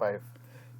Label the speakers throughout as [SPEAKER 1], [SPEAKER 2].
[SPEAKER 1] 5।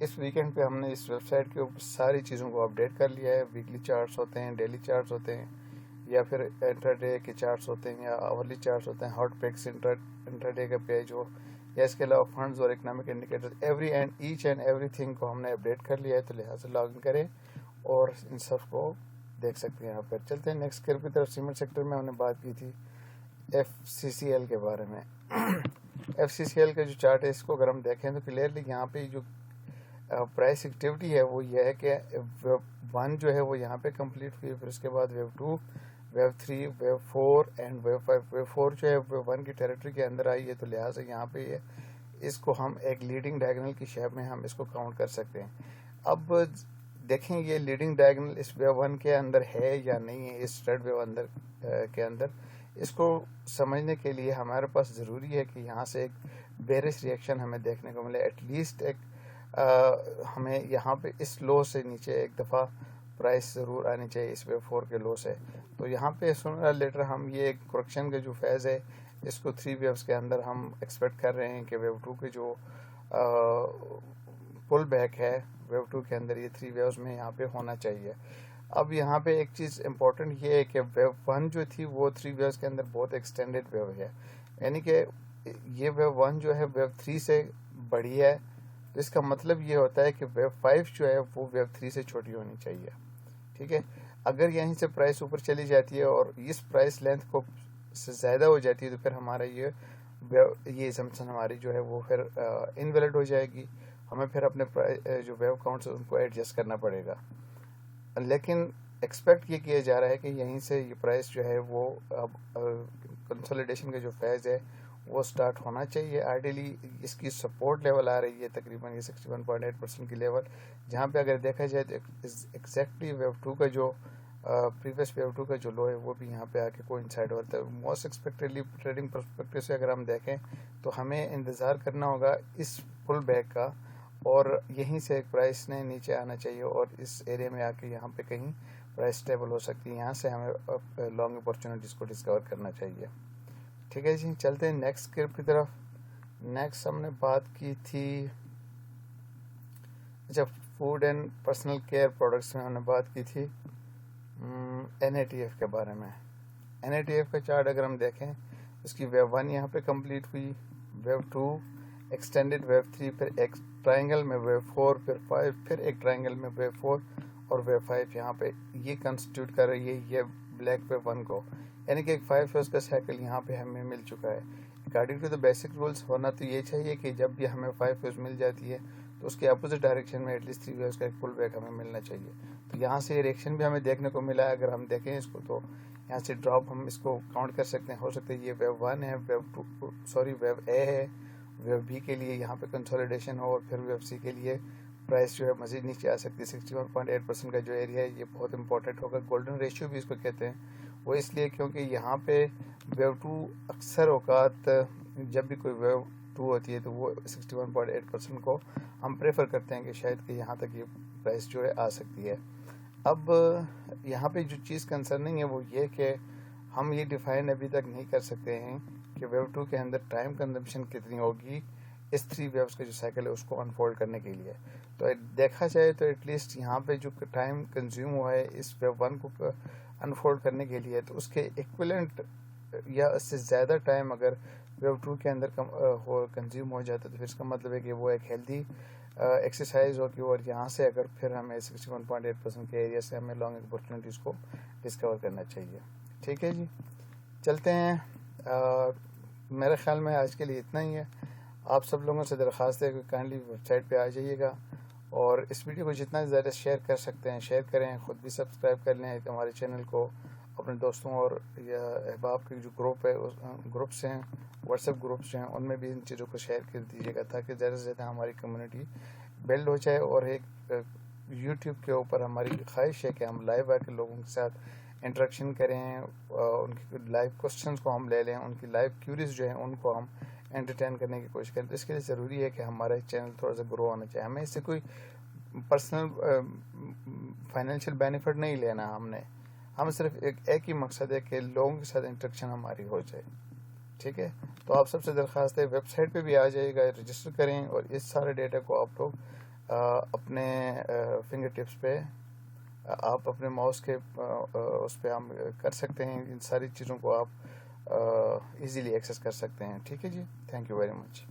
[SPEAKER 1] اس weekend پہ ہم نے اس ویب سائٹ کے اوپر ساری چیزوں کو اپڈیٹ کر لیا ہے. ویکلی چارٹس ہوتے ہیں, ڈیلی چارٹس ہوتے ہیں, یا پھر انٹر ڈے کے چارٹس ہوتے ہیں, یا آورلی چارٹس ہوتے ہیں, ہاٹ پکس انٹر ڈے کا پیج ہو, یا اس کے علاوہ فنڈز اور اکنامک انڈیکیٹر ایچ اینڈ ایوری تھنگ کو ہم نے اپڈیٹ کر لیا ہے. تو لہٰذا لاگ ان کریں اور ان سب کو دیکھ سکتے ہیں. یہاں پر چلتے ہیں نیکسٹ کرب کی طرف. سیمنٹ سیکٹر میں ہم نے بات کی تھی FCCL کے بارے میں. FCCL کا جو چارٹ ہے اس کو اگر ہم دیکھیں تو کلیئرلی یہاں پہ جو پرائس ایکٹیویٹی ہے وہ یہ ہے کہ ویو 1 جو ہے وہ یہاں پہ کمپلیٹ ہوئی, پھر اس کے بعد wave 2, wave 3, wave 4 and wave 5. Wave 4 جو ہے ویو 1 کی ٹیریٹری کے اندر آئی ہے, تو لہٰذا یہاں پہ اس کو ہم ایک لیڈنگ ڈائگنل کی شیپ میں ہم اس کو کاؤنٹ کر سکتے ہیں. اب دیکھیں یہ لیڈنگ ڈائگنل اس ویو 1 کے اندر ہے یا نہیں ہے, اس ریڈ ویو کے اندر. اس کو سمجھنے کے لیے ہمارے پاس ضروری ہے کہ یہاں سے ایک بیرش ریئیکشن ہمیں دیکھنے کو ملے. ایٹ لیسٹ ایک ہمیں یہاں پہ اس لو سے نیچے ایک دفعہ پرائس ضرور آنی چاہیے اس ویو 4 کے لو سے. تو یہاں پہ سنر لیٹر ہم یہ ایک کریکشن کا جو فیز ہے اس کو 3 ویوز کے اندر ہم ایکسپیکٹ کر رہے ہیں کہ ویو 2 کے جو پل بیک ہے ویو 2 کے اندر یہ 3 ویوز میں یہاں پہ ہونا چاہیے. اب یہاں پہ ایک چیز امپورٹنٹ یہ ہے کہ ویو 1 جو تھی وہ 3 ویوز کے اندر بہت ایکسٹینڈیڈ ویو ہے, یعنی کہ یہ ویو 1 جو ہے ویو 3 سے بڑی ہے. تو اس کا مطلب یہ ہوتا ہے کہ ویو 5 جو ہے وہ ویو 3 سے چھوٹی ہونی چاہیے. ٹھیک ہے, اگر یہیں سے پرائس اوپر چلی جاتی ہے اور اس پرائس لینتھ کو سے زیادہ ہو جاتی ہے تو پھر ہمارا یہ اسمپشن ہماری جو ہے وہ پھر انویلڈ ہو جائے گی. ہمیں پھر اپنے جو ویو کاؤنٹس ان کو ایڈجسٹ کرنا پڑے گا. لیکن ایکسپیکٹ یہ کیا جا رہا ہے کہ یہیں سے یہ پرائس جو ہے وہ اب کنسولیڈیشن کا جو فیز ہے وہ سٹارٹ ہونا چاہیے. آئیڈیلی اس کی سپورٹ لیول آ رہی ہے تقریباً یہ 61.8% کی لیول, جہاں پہ اگر دیکھا جائے تو ایگزیکٹلی ویو 2 کا جو پریویس ویو 2 کا جو لو ہے وہ بھی یہاں پہ آ کے کوئنسائڈ ہوتا ہے. موسٹ ایکسپیکٹڈلی ٹریڈنگ پرسپیکٹو سے اگر ہم دیکھیں تو ہمیں انتظار کرنا ہوگا اس پل بیک کا, اور یہیں سے ایک پرائس نے نیچے آنا چاہیے اور اس ایریا میں آ کے یہاں پہ کہیں پرائس اسٹیبل ہو سکتی ہے. یہاں سے ہمیں لانگ اپارچونیٹیز کو ڈسکور کرنا چاہیے. ٹھیک ہے جی, چلتے ہیں نیکسٹ کرپ کی طرف. نیکسٹ ہم نے بات کی تھی اچھا food and personal care products میں ہم نے بات کی تھی NATF کے بارے میں. NATF کا چارٹ اگر ہم دیکھیں اس کی ویو 1 یہاں پہ کمپلیٹ ہوئی, ویو 2 ایکسٹینڈیڈ, ویو 3 پھر ایک ٹرائنگل میں ویو 4, پھر 5 پھر ایک ٹرائنگل میں ویو 4 اور ویو 5 یہاں پہ یہ کنسٹیٹیوٹ کر رہی ہے یہ بلیک ویو 1 کو, یعنی کہ ایک 5 ویوز کا سائیکل یہاں پہ ہمیں مل چکا ہے. According to the basic rules ہونا تو یہ چاہیے کہ جب بھی ہمیں 5 ویوز مل جاتی ہے تو اس کے اپوزٹ ڈائریکشن میں ایٹ لیسٹ 3 ویوز کا ایک پل بیک ہمیں ملنا چاہیے. تو یہاں سے یہ ریئیکشن بھی ہمیں دیکھنے کو ملا ہے. اگر ہم دیکھیں اس کو تو یہاں سے ڈراپ ہم اس کو کاؤنٹ کر سکتے ہیں. ہو سکتا ہے یہ ویو 1 ہے, ویو A ہے, ویو B کے لیے یہاں پہ کنسولیڈیشن ہو, اور پھر ویو C کے لیے پرائس جو ہے مزید نیچے آ سکتی ہے. 61.8% کا جو ایریا ہے یہ بہت امپورٹنٹ ہوگا. گولڈن ریشیو بھی اس کو کہتے ہیں, وہ اس لیے کیونکہ یہاں پہ ویو 2 اکثر اوقات جب بھی کوئی ویو 2 ہوتی ہے تو وہ 61.8% کو ہم پریفر کرتے ہیں کہ شاید کہ یہاں تک یہ پرائس جو ہے آ سکتی ہے. اب یہاں پہ جو چیز کنسرننگ ہے وہ یہ کہ ہم یہ ڈیفائن ابھی تک نہیں کر سکتے ہیں کہ ویو 2 کے اندر ٹائم کنزمپشن کتنی ہوگی اس 3 ویوز کا جو سائیکل ہے اس کو انفولڈ کرنے کے لیے. تو دیکھا جائے تو ایٹ لیسٹ یہاں پہ جو ٹائم کنزیوم ہوا ہے اس ویو 1 کو انفولڈ کرنے کے لیے, تو اس کے ایکویلنٹ یا اس سے زیادہ ٹائم اگر ویو 2 کے اندر کنزیوم ہو جاتا ہے تو پھر اس کا مطلب ہے کہ وہ ایک ہیلدی ایکسرسائز ہوگی, اور یہاں سے اگر پھر ہمیں 61.8% کے ایریا سے ہمیں لانگ اپارچونیٹیز کو ڈسکور کرنا چاہیے. ٹھیک ہے جی, چلتے ہیں. میرے خیال میں آج کے لیے اتنا ہی ہے. آپ سب لوگوں سے درخواست ہے کہ کائنڈلی ویب سائٹ پہ آ جائیے گا اور اس ویڈیو کو جتنا زیادہ شیئر کر سکتے ہیں شیئر کریں. خود بھی سبسکرائب کر لیں ہمارے چینل کو, اپنے دوستوں اور یا احباب کے جو گروپ ہے گروپس ہیں واٹس ایپ گروپس جو ہیں ان میں بھی ان چیزوں کو شیئر کر دیجیے گا تاکہ زیادہ سے زیادہ ہماری کمیونٹی بلڈ ہو جائے. اور ایک یوٹیوب کے اوپر ہماری خواہش ہے کہ ہم لائیو آ کے لوگوں کے ساتھ انٹریکشن کریں, ان کی لائیو کوسچنس کو ہم لے لیں, ان کی لائیو کیوریز جو ہیں ان کو ہم انٹرٹین کرنے کی کوشش کریں. تو اس کے لیے ضروری ہے کہ ہمارا چینل تھوڑا سا گرو ہونا چاہیے. ہمیں اس سے کوئی پرسنل فائنینشیل بینیفٹ نہیں لینا, ہم صرف ایک ہی مقصد ہے کہ لوگوں کے ساتھ انٹریکشن ہماری ہو جائے. ٹھیک ہے, تو آپ سب سے درخواست ہے ویب سائٹ پہ بھی آ جائے گا, رجسٹر کریں اور اس سارے ڈیٹا کو آپ لوگ اپنے فنگر ٹپس پہ آپ اپنے ماؤس کے اس پہ ہم کر سکتے ہیں. ان ساری چیزوں کو آپ ایزیلی ایکسیس کر سکتے ہیں. ٹھیک ہے جی, تھینک یو ویری مچ.